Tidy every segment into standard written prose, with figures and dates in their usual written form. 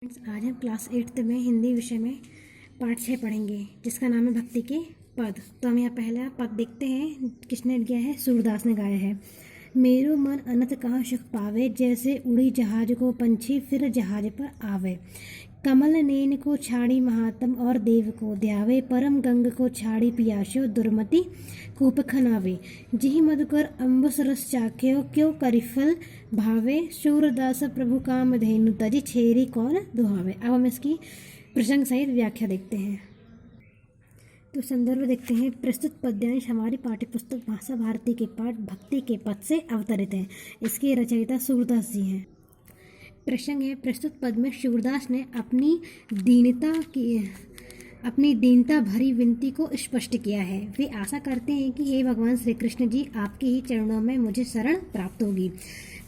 आज हम class 8th में हिंदी विषय में पाठ 6 पढ़ेंगे जिसका नाम है भक्ति के पद। तो हम यहाँ पहला पद देखते हैं, किसने किया है? सूरदास ने गाया है। मेरो मन अनंत कहाँ सुख पावे, जैसे उड़ी जहाज को पंछी फिर जहाज पर आवे। कमल नैन को छाड़ी महात्म और देव को ध्यावे, परम गंग को छाड़ी पियासो दुर्मति कूप खनावे। जिहि मधुकर अम्बुस रस चाख्यो, क्यों करिफल भावे। सूरदास प्रभु काम धेनु तजी, छेरी कौन दुहावे। अब हम इसकी प्रसंग सहित व्याख्या देखते हैं। तो संदर्भ देखते हैं। प्रस्तुत पद्यांश हमारी पाठ्यपुस्तक भाषा भारती के पाठ भक्ति के पद से अवतरित है। इसके रचयिता सूरदास जी हैं। प्रसंग है, प्रस्तुत पद में सूरदास ने अपनी दीनता भरी विनती को स्पष्ट किया है। वे आशा करते हैं कि हे भगवान श्री कृष्ण जी, आपके ही चरणों में मुझे शरण प्राप्त होगी।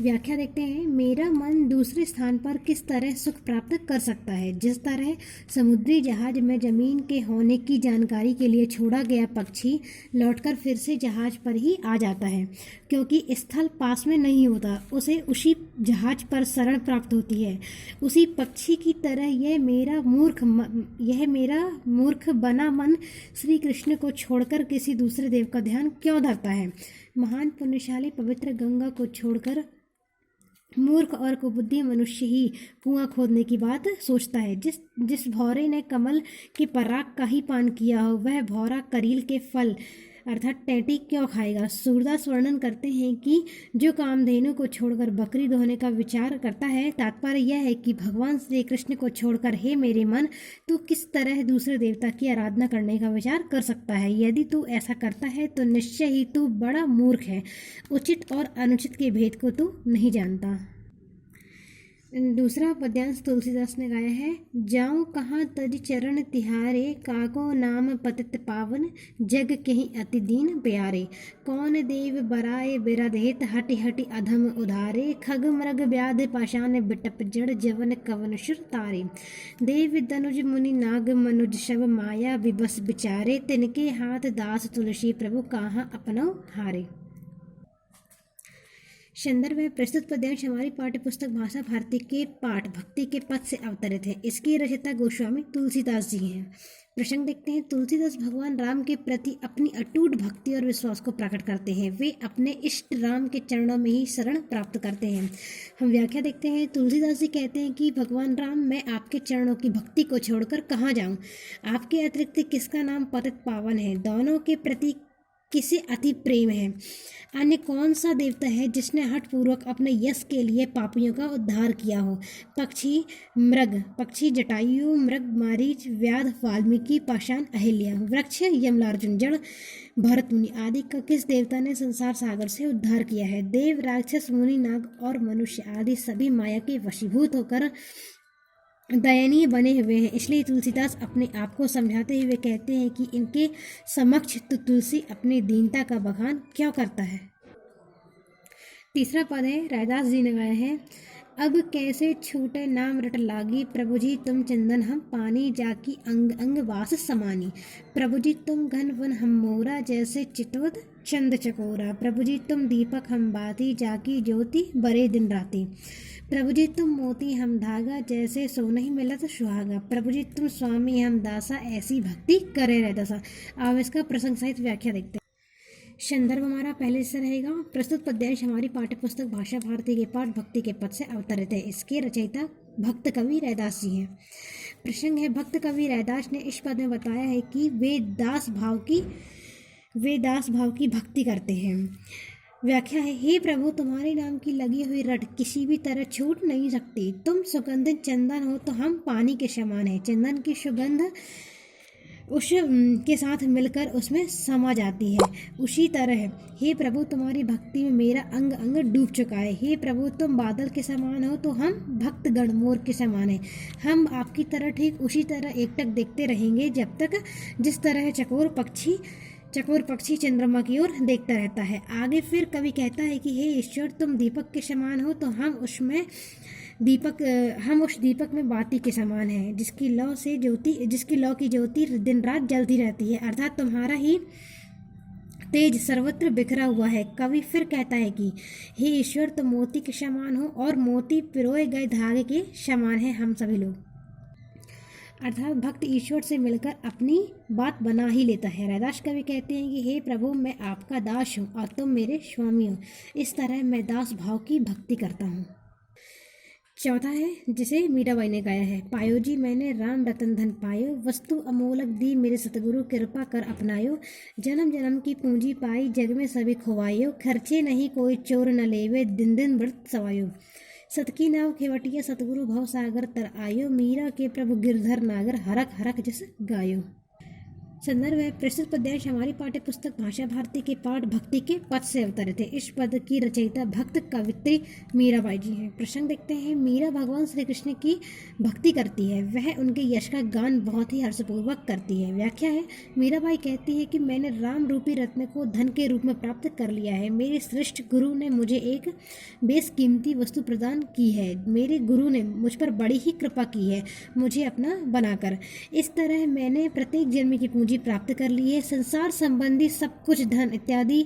व्याख्या देखते हैं। मेरा मन दूसरे स्थान पर किस तरह सुख प्राप्त कर सकता है? जिस तरह समुद्री जहाज में जमीन के होने की जानकारी के लिए छोड़ा गया पक्षी लौटकर फिर से जहाज पर ही आ जाता है, क्योंकि स्थल पास में नहीं होता, उसे उसी जहाज पर शरण प्राप्त होती है। उसी पक्षी की तरह यह मेरा मूर्ख बना मन श्री कृष्ण को छोड़कर किसी दूसरे देव का ध्यान क्यों धरता है? महान पुण्यशाली पवित्र गंगा को छोड़कर मूर्ख और कुबुद्धि मनुष्य ही कुआं खोदने की बात सोचता है। जिस भौरे ने कमल के पराग का ही पान किया हो, वह भौरा करील के फल अर्थात टैटी क्यों खाएगा? सूरदास वर्णन करते हैं कि जो कामधेनु को छोड़कर बकरी दोहने का विचार करता है, तात्पर्य यह है कि भगवान श्री कृष्ण को छोड़कर हे मेरे मन, तू किस तरह दूसरे देवता की आराधना करने का विचार कर सकता है? यदि तू ऐसा करता है तो निश्चय ही तू बड़ा मूर्ख है। उचित और अनुचित के भेद को तू नहीं जानता। दूसरा पद्यांश तुलसीदास ने गाया है। जाऊं कहाँ तज चरण तिहारे, काको नाम पतित पावन, जग कहीं अति दीन प्यारे। कौन देव बराए बिरधेत, हटि हटि अधम उधारे। खग मृग व्याध पाषाण बिटप जड़, जवन कवन सुर तारे। देव दनुज मुनि नाग मनुज सब, माया विबस बिचारे। तिनके हाथ दास तुलसी, प्रभु कहाँ अपनो हारे। संदर्भ है, प्रस्तुत पद्यांश हमारी पाठ्यपुस्तक भाषा भारती के पाठ भक्ति के पद से अवतरित है। इसके रचयिता गोस्वामी तुलसीदास जी हैं। प्रसंग देखते हैं। तुलसीदास भगवान राम के प्रति अपनी अटूट भक्ति और विश्वास को प्रकट करते हैं। वे अपने इष्ट राम के चरणों में ही शरण प्राप्त करते हैं। हम व्याख्या देखते हैं। तुलसीदास जी कहते हैं कि भगवान राम, मैं आपके चरणों की भक्ति को छोड़कर कहाँ जाऊँ? आपके अतिरिक्त किसका नाम पतित पावन है? दोनों के प्रति किसे अति प्रेम है? अन्य कौन सा देवता है जिसने हठपूर्वक अपने यश के लिए पापियों का उद्धार किया हो? पक्षी जटायु, मृग मारीच, व्याध वाल्मीकि, पाषाण अहिल्या, वृक्ष यमलार्जुन, जड़ भरत मुनि आदि का किस देवता ने संसार सागर से उद्धार किया है? देव, राक्षस, मुनि, नाग और मनुष्य आदि सभी माया के वशीभूत होकर दयनीय बने हुए हैं। इसलिए तुलसीदास अपने आप को समझाते हुए कहते हैं कि इनके समक्ष तो तुलसी अपनी दीनता का बखान क्यों करता है। तीसरा पद है, रैदास जी ने गाया है। अब कैसे छूटे नाम रट लागी, प्रभु जी तुम चंदन हम पानी, जाकी अंग अंग वास समानी। प्रभु जी तुम घन वन हम मोरा, जैसे चितोद चंद चकोरा। प्रभु जी तुम दीपक हम बाती, जाकी ज्योति बरे दिन राती। प्रभु जी तुम मोती हम धागा, जैसे सोनहि मिलत सुहागा। प्रभु जी तुम स्वामी हम दासा, ऐसी भक्ति करे रैदासा। अब इसका प्रसंग सहित व्याख्या देखते हैं। संदर्भ हमारा पहले से रहेगा। प्रस्तुत पद्यांश हमारी पाठ्यपुस्तक भाषा भारती के पाठ भक्ति के पद से अवतरित है। इसके रचयिता भक्त कवि रैदास जी हैं। प्रसंग है, भक्त कवि रैदास ने इस पद में बताया है कि वे दास भाव की भक्ति करते हैं। व्याख्या है, हे प्रभु, तुम्हारे नाम की लगी हुई रट किसी भी तरह छूट नहीं सकती। तुम सुगंधित चंदन हो तो हम पानी के समान हैं। चंदन की सुगंध उस के साथ मिलकर उसमें समा जाती है। उसी तरह हे प्रभु, तुम्हारी भक्ति में मेरा अंग अंग डूब चुका है। हे प्रभु, तुम बादल के समान हो तो हम भक्तगण मोर के समान हैं। हम आपकी तरह ठीक उसी तरह एकटक देखते रहेंगे जब तक जिस तरह चकोर पक्षी चंद्रमा की ओर देखता रहता है। आगे फिर कवि कहता है कि हे ईश्वर, तुम दीपक के समान हो तो हम उस दीपक में बाती के समान हैं, जिसकी लौ की ज्योति दिन रात जलती रहती है। अर्थात तुम्हारा ही तेज सर्वत्र बिखरा हुआ है। कवि फिर कहता है कि हे ईश्वर, तुम मोती के समान हो और मोती पिरोए गए धागे के समान है हम सभी लोग। अर्थात भक्त ईश्वर से मिलकर अपनी बात बना ही लेता है। रैदास कवि कहते हैं कि हे प्रभु, मैं आपका दास हूँ और तुम मेरे स्वामी हो। इस तरह मैं दास भाव की भक्ति करता हूँ। चौथा है जिसे मीराबाई ने गाया है। पायो जी मैंने राम रतन धन पायो, वस्तु अमोलक दी मेरे सतगुरु कृपा कर अपनायो। जन्म जन्म की पूंजी पाई जग में सभी खुवायो, खर्चे नहीं कोई चोर न लेवे दिन दिन व्रत सवायो। सतकी नाव खेवटिया सतगुरु भव सागर तर आयो, मीरा के प्रभु गिरधर नागर हरक हरक जस गायो। संदर्भ है प्रस्तुत पद्यांश हमारी पाठ्य पुस्तक भाषा भारती के पाठ भक्ति के पद से अवतरित है। इस पद की रचयिता भक्त कवित्री मीराबाई जी हैं। प्रसंग देखते हैं। मीरा भगवान श्री कृष्ण की भक्ति करती है, वह उनके यश का गान बहुत ही हर्षपूर्वक करती है। व्याख्या है, मीराबाई कहती है कि मैंने राम रूपी रत्न को धन के रूप में प्राप्त कर लिया है। मेरे श्रेष्ठ गुरु ने मुझे एक बेशकीमती वस्तु प्रदान की है। मेरे गुरु ने मुझ पर बड़ी ही कृपा की है, मुझे अपना बनाकर। इस तरह मैंने प्रत्येक जन्म की पूंजी प्राप्त कर ली है। संसार संबंधी सब कुछ धन इत्यादि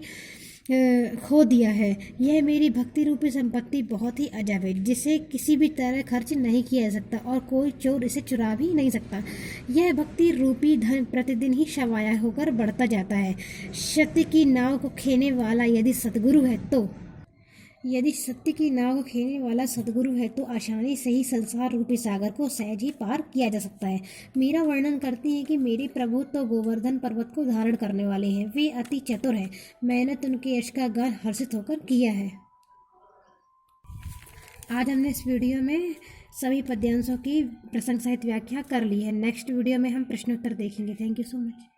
खो दिया है। यह मेरी भक्ति रूपी संपत्ति बहुत ही अजब है, जिसे किसी भी तरह खर्च नहीं किया जा सकता और कोई चोर इसे चुरा भी नहीं सकता। यह भक्ति रूपी धन प्रतिदिन ही शवाया होकर बढ़ता जाता है। सत्य की नाव को खेने वाला यदि सतगुरु है तो आसानी से ही संसार रूपी सागर को सहज ही पार किया जा सकता है। मीरा वर्णन करती हैं कि मेरे प्रभु तो गोवर्धन पर्वत को धारण करने वाले हैं। वे अति चतुर हैं। मैंने उनके यश का गान हर्षित होकर किया है। आज हमने इस वीडियो में सभी पद्यांशों की प्रसंग सहित व्याख्या कर ली है। नेक्स्ट वीडियो में हम प्रश्नोत्तर देखेंगे। Thank you so much.